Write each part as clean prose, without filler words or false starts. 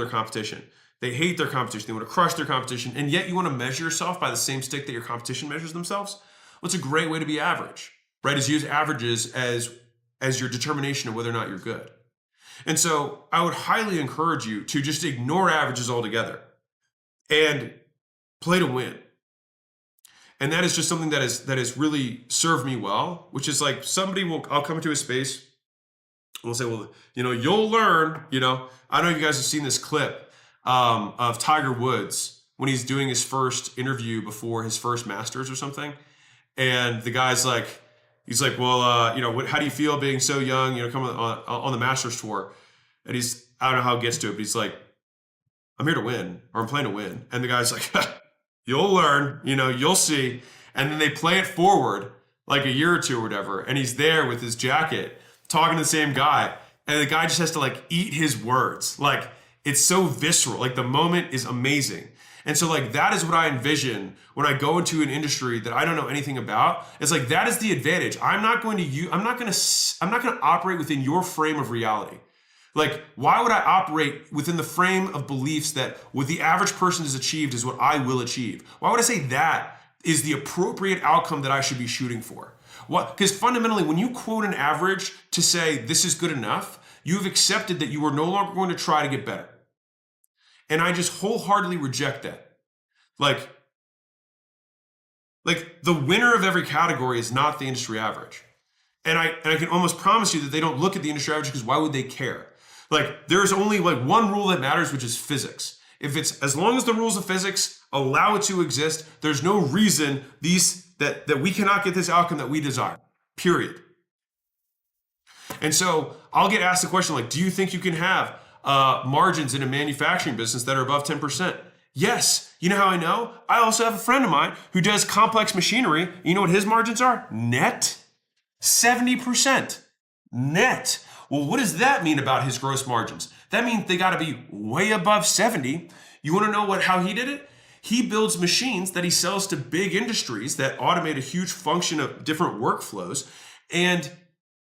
their competition. They hate their competition. They want to crush their competition. And yet you want to measure yourself by the same stick that your competition measures themselves. Well, it's a great way to be average, right? Is use averages as your determination of whether or not you're good. And so I would highly encourage you to just ignore averages altogether and play to win. And that is just something that has really served me well, which is like I'll come into a space and we'll say, well, you'll learn, I don't know if you guys have seen this clip of Tiger Woods when he's doing his first interview before his first Masters or something. And the guy's like, he's like, well, how do you feel being so young, coming on the Masters tour? And I don't know how it gets to it, but he's like, I'm here to win, or I'm playing to win. And the guy's like, you'll learn, you'll see. And then they play it forward like a year or two or whatever. And he's there with his jacket talking to the same guy. And the guy just has to like eat his words. Like it's so visceral. Like the moment is amazing. And so like that is what I envision when I go into an industry that I don't know anything about. It's like that is the advantage. I'm not going to operate within your frame of reality. Like, why would I operate within the frame of beliefs that what the average person has achieved is what I will achieve? Why would I say that is the appropriate outcome that I should be shooting for? What? Because fundamentally, when you quote an average to say this is good enough, you've accepted that you are no longer going to try to get better. And I just wholeheartedly reject that. Like the winner of every category is not the industry average. And I can almost promise you that they don't look at the industry average because why would they care? Like there's only like one rule that matters, which is physics. As long as the rules of physics allow it to exist, there's no reason that we cannot get this outcome that we desire, period. And so I'll get asked the question like, do you think you can have margins in a manufacturing business that are above 10%? Yes. You know how I know? I also have a friend of mine who does complex machinery. You know what his margins are? Net 70%. Net. Well, what does that mean about his gross margins? That means they got to be way above 70. You want to know how he did it? He builds machines that he sells to big industries that automate a huge function of different workflows. And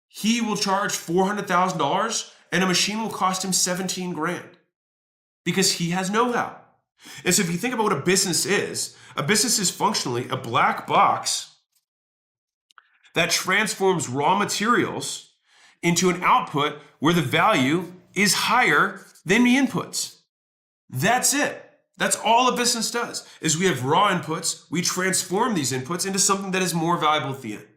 he will charge $400,000 and a machine will cost him 17 grand because he has know-how. And so if you think about what a business is functionally a black box that transforms raw materials into an output where the value is higher than the inputs. That's it. That's all a business does, is we have raw inputs, we transform these inputs into something that is more valuable at the end.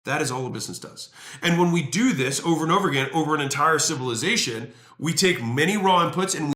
That is all a business does. And when we do this over and over again, over an entire civilization, we take many raw inputs and